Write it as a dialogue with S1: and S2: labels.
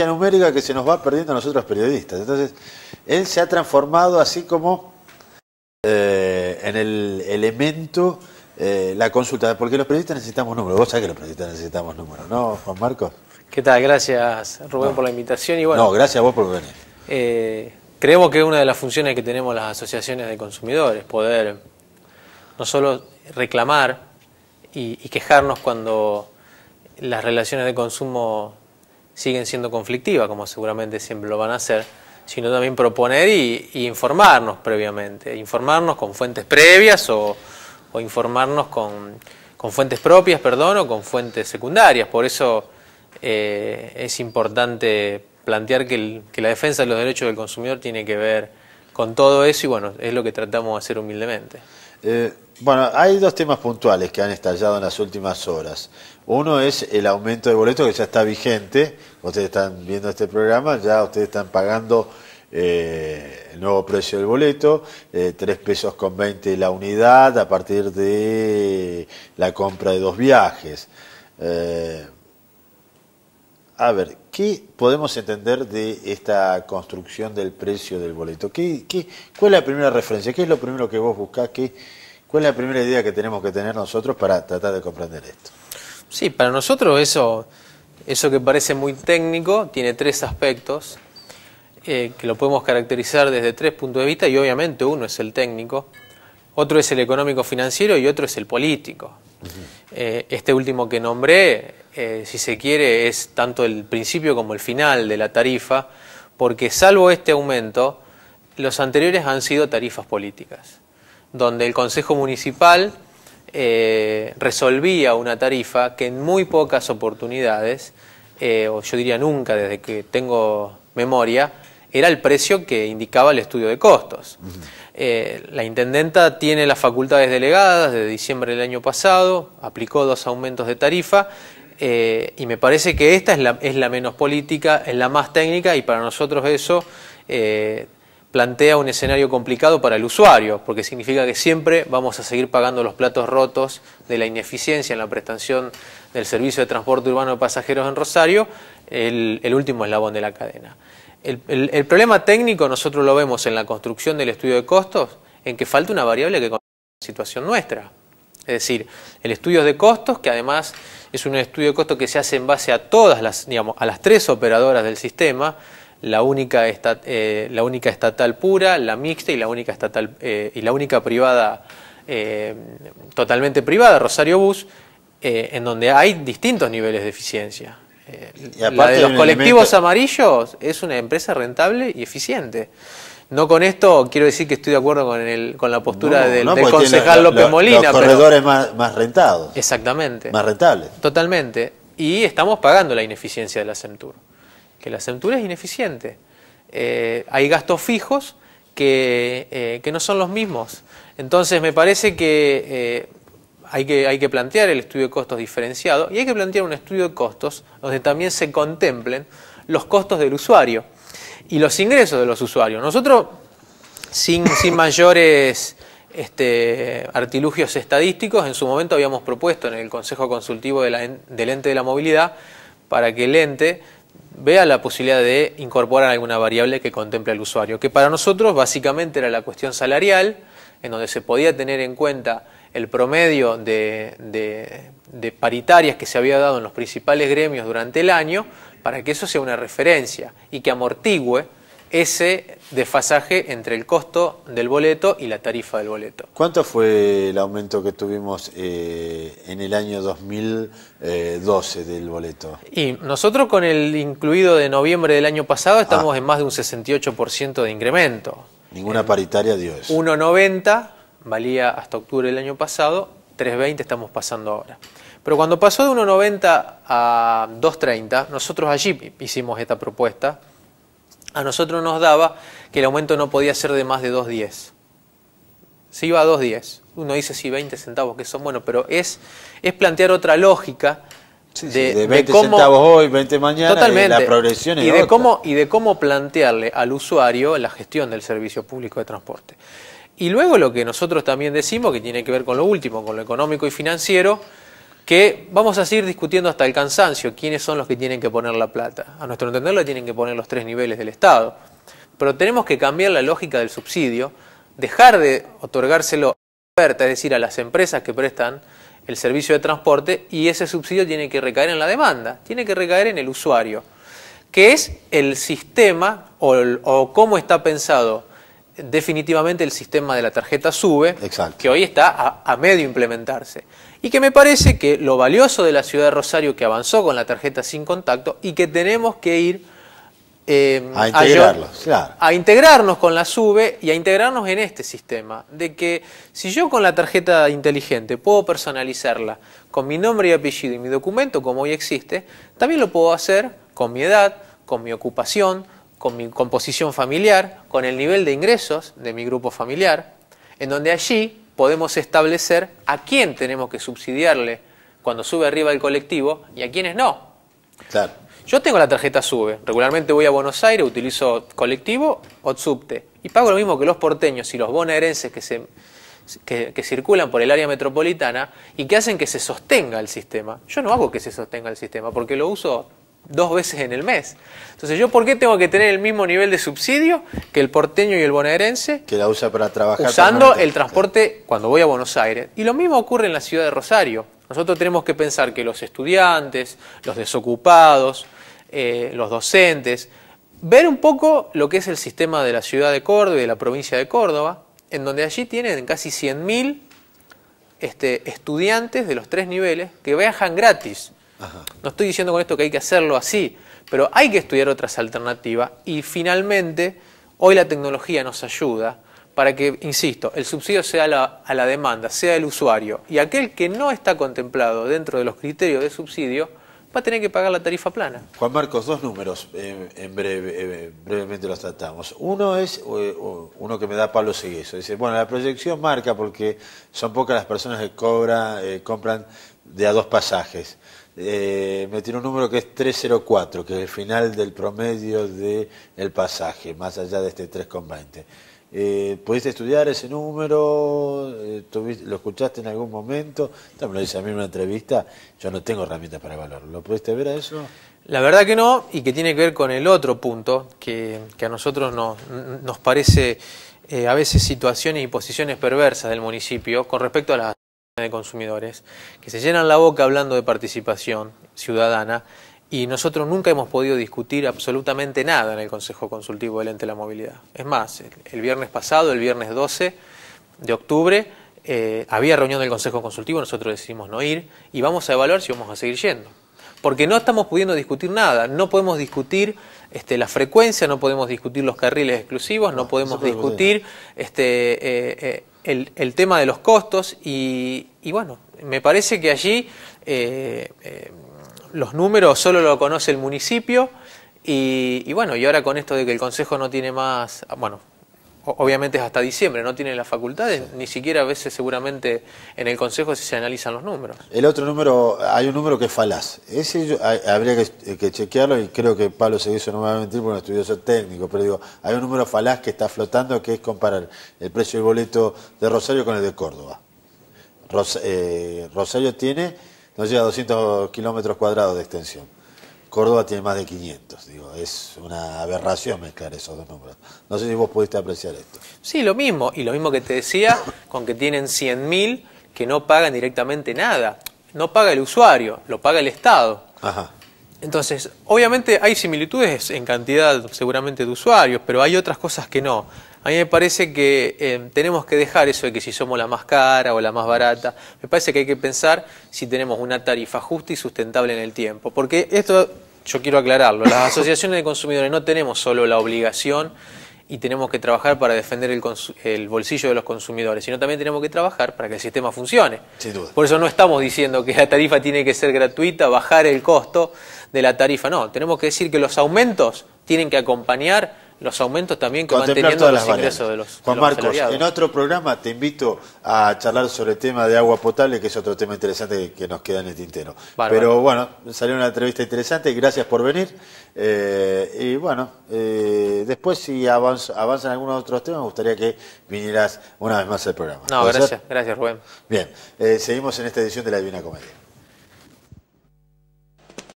S1: numérica que se nos va perdiendo a nosotros periodistas. Entonces, él se ha transformado así como en el elemento, la consulta, porque los periodistas necesitamos números. Vos sabés que los periodistas necesitamos números, ¿no, Juan Marcos?
S2: ¿Qué tal? Gracias, Rubén, por la invitación. Y bueno,
S1: no, gracias a vos por venir.
S2: Creemos que una de las funciones que tenemos las asociaciones de consumidores, poder no solo reclamar y quejarnos cuando las relaciones de consumo siguen siendo conflictivas, como seguramente siempre lo van a hacer, sino también proponer y informarnos previamente, informarnos con fuentes previas o informarnos con fuentes propias, o con fuentes secundarias. Por eso es importante plantear que la defensa de los derechos del consumidor tiene que ver con todo eso y bueno, es lo que tratamos de hacer humildemente.
S1: Bueno, hay dos temas puntuales que han estallado en las últimas horas. Uno es el aumento de boleto que ya está vigente. Ustedes están viendo este programa, ya ustedes están pagando el nuevo precio del boleto, 3 pesos con 20 la unidad a partir de la compra de 2 viajes. A ver, ¿qué podemos entender de esta construcción del precio del boleto? ¿Cuál es la primera referencia? ¿Qué es lo primero que vos buscás? ¿Cuál es la primera idea que tenemos que tener nosotros para tratar de comprender esto?
S2: Sí, para nosotros eso que parece muy técnico tiene 3 aspectos que lo podemos caracterizar desde 3 puntos de vista y obviamente uno es el técnico, otro es el económico-financiero y otro es el político. Este último que nombré, si se quiere, es tanto el principio como el final de la tarifa, porque salvo este aumento, los anteriores han sido tarifas políticas, donde el Consejo Municipal resolvía una tarifa que en muy pocas oportunidades, o yo diría nunca desde que tengo memoria, era el precio que indicaba el estudio de costos. La intendenta tiene las facultades delegadas desde diciembre del año pasado, aplicó 2 aumentos de tarifa y me parece que esta es la menos política, es la más técnica y para nosotros eso plantea un escenario complicado para el usuario, porque significa que siempre vamos a seguir pagando los platos rotos de la ineficiencia en la prestación del servicio de transporte urbano de pasajeros en Rosario, el último eslabón de la cadena. El problema técnico nosotros lo vemos en la construcción del estudio de costos, en que falta una variable que contempla la situación nuestra. Es decir, el estudio de costos, que además es un estudio de costos que se hace en base a todas las, a las 3 operadoras del sistema, la única estatal pura, la mixta y la única estatal y la única privada, totalmente privada, Rosario Bus, en donde hay distintos niveles de eficiencia. La de los colectivos amarillos es una empresa rentable y eficiente. No con esto quiero decir que estoy de acuerdo con la postura del concejal López Molina.
S1: Los corredores más rentados.
S2: Exactamente.
S1: Más rentables.
S2: Totalmente. Y estamos pagando la ineficiencia de la Semtur. Que la Semtur es ineficiente. Hay gastos fijos que no son los mismos. Entonces me parece que hay que plantear el estudio de costos diferenciado y hay que plantear un estudio de costos donde también se contemplen los costos del usuario y los ingresos de los usuarios. Nosotros, sin mayores artilugios estadísticos, en su momento habíamos propuesto en el Consejo Consultivo del Ente de la Movilidad para que el ente vea la posibilidad de incorporar alguna variable que contemple al usuario, que para nosotros básicamente era la cuestión salarial, en donde se podía tener en cuenta el promedio de paritarias que se había dado en los principales gremios durante el año, para que eso sea una referencia y que amortigüe ese desfasaje entre el costo del boleto y la tarifa del boleto.
S1: ¿Cuánto fue el aumento que tuvimos en el año 2012 del boleto?
S2: Y nosotros con el incluido de noviembre del año pasado estamos en más de un 68% de incremento.
S1: Ninguna paritaria dio eso.
S2: 1,90 valía hasta octubre del año pasado, 3,20 estamos pasando ahora. Pero cuando pasó de 1,90 a 2,30, nosotros allí hicimos esta propuesta. A nosotros nos daba que el aumento no podía ser de más de 2,10. Se iba a 2,10. Uno dice sí, 20 centavos que son buenos, pero es plantear otra lógica
S1: de 20 centavos hoy, 20 mañana,
S2: totalmente,
S1: la progresión
S2: y de cómo plantearle al usuario la gestión del servicio público de transporte. Y luego lo que nosotros también decimos, que tiene que ver con lo último, con lo económico y financiero, que vamos a seguir discutiendo hasta el cansancio quiénes son los que tienen que poner la plata. A nuestro entender la tienen que poner los 3 niveles del Estado. Pero tenemos que cambiar la lógica del subsidio, dejar de otorgárselo a la oferta, es decir, a las empresas que prestan el servicio de transporte, y ese subsidio tiene que recaer en la demanda, tiene que recaer en el usuario, que es el sistema o cómo está pensado definitivamente el sistema de la tarjeta SUBE,
S1: Exacto.
S2: que hoy está a medio implementarse. Y que me parece que lo valioso de la ciudad de Rosario, que avanzó con la tarjeta sin contacto, y que tenemos que ir a integrarnos con la SUBE y a integrarnos en este sistema, de que si yo con la tarjeta inteligente puedo personalizarla con mi nombre y apellido y mi documento como hoy existe, también lo puedo hacer con mi edad, con mi ocupación, con mi composición familiar, con el nivel de ingresos de mi grupo familiar, en donde allí podemos establecer a quién tenemos que subsidiarle cuando sube arriba el colectivo y a quiénes no.
S1: Claro.
S2: Yo tengo la tarjeta SUBE, regularmente voy a Buenos Aires, utilizo colectivo o subte y pago lo mismo que los porteños y los bonaerenses que circulan por el área metropolitana y que hacen que se sostenga el sistema. Yo no hago que se sostenga el sistema porque lo uso 2 veces en el mes. Entonces, ¿yo por qué tengo que tener el mismo nivel de subsidio que el porteño y el bonaerense?
S1: Que la usa para trabajar.
S2: Usando el transporte cuando voy a Buenos Aires. Y lo mismo ocurre en la ciudad de Rosario. Nosotros tenemos que pensar que los estudiantes, los desocupados, los docentes, ver un poco lo que es el sistema de la ciudad de Córdoba y de la provincia de Córdoba, en donde allí tienen casi 100.000 estudiantes de los 3 niveles que viajan gratis.
S1: Ajá.
S2: No estoy diciendo con esto que hay que hacerlo así, pero hay que estudiar otras alternativas y finalmente hoy la tecnología nos ayuda para que, insisto, el subsidio sea a la demanda, sea el usuario, y aquel que no está contemplado dentro de los criterios de subsidio va a tener que pagar la tarifa plana.
S1: Juan Marcos, 2 números, brevemente los tratamos. Uno es uno que me da Pablo Segueso. Dice, bueno, la proyección marca porque son pocas las personas que compran de a 2 pasajes. Me tiró un número que es 304, que es el final del promedio del pasaje, más allá de este 3,20. ¿Pudiste estudiar ese número? ¿Lo escuchaste en algún momento? Me lo dice a mí en una entrevista, yo no tengo herramientas para evaluarlo. ¿Lo pudiste ver a eso?
S2: La verdad que no, y que tiene que ver con el otro punto, que a nosotros nos parece a veces situaciones y posiciones perversas del municipio con respecto a las de consumidores, que se llenan la boca hablando de participación ciudadana y nosotros nunca hemos podido discutir absolutamente nada en el Consejo Consultivo del Ente de la Movilidad. Es más, el viernes pasado, el viernes 12 de octubre, había reunión del Consejo Consultivo, nosotros decidimos no ir y vamos a evaluar si vamos a seguir yendo. Porque no estamos pudiendo discutir nada, no podemos discutir la frecuencia, no podemos discutir los carriles exclusivos, no podemos discutir el tema de los costos y bueno, me parece que allí los números solo lo conoce el municipio y bueno, y ahora con esto de que el Consejo no tiene más, bueno, obviamente es hasta diciembre, no tiene las facultades, ni siquiera a veces seguramente en el Consejo se analizan los números.
S1: El otro número, hay un número que es falaz. Ese habría que chequearlo y creo que Pablo Seguiso no me va a mentir porque es un estudioso técnico, pero digo, hay un número falaz que está flotando que es comparar el precio del boleto de Rosario con el de Córdoba. Rosario no llega a 200 kilómetros cuadrados de extensión. Córdoba tiene más de 500, digo, es una aberración mezclar esos 2 números. No sé si vos pudiste apreciar esto.
S2: Sí, lo mismo, y lo mismo que te decía, con que tienen 100.000 que no pagan directamente nada. No paga el usuario, lo paga el Estado.
S1: Ajá.
S2: Entonces, obviamente hay similitudes en cantidad seguramente de usuarios, pero hay otras cosas que no. A mí me parece que tenemos que dejar eso de que si somos la más cara o la más barata. Me parece que hay que pensar si tenemos una tarifa justa y sustentable en el tiempo. Porque esto, yo quiero aclararlo, las asociaciones de consumidores no tenemos solo la obligación y tenemos que trabajar para defender el bolsillo de los consumidores, sino también tenemos que trabajar para que el sistema funcione.
S1: Sin duda.
S2: Por eso no estamos diciendo que la tarifa tiene que ser gratuita, bajar el costo de la tarifa. No, tenemos que decir que los aumentos tienen que acompañar los aumentos también que van teniendo los ingresos de los
S1: Juan Marcos,
S2: asalariados.
S1: en otro programa te invito a charlar sobre el tema de agua potable, que es otro tema interesante que nos queda en el tintero. Pero bueno, salió una entrevista interesante, gracias por venir. Y bueno, después si avanzan algunos otros temas, me gustaría que vinieras una vez más al programa.
S2: No, gracias Rubén.
S1: Bien, seguimos en esta edición de La Divina Comedia.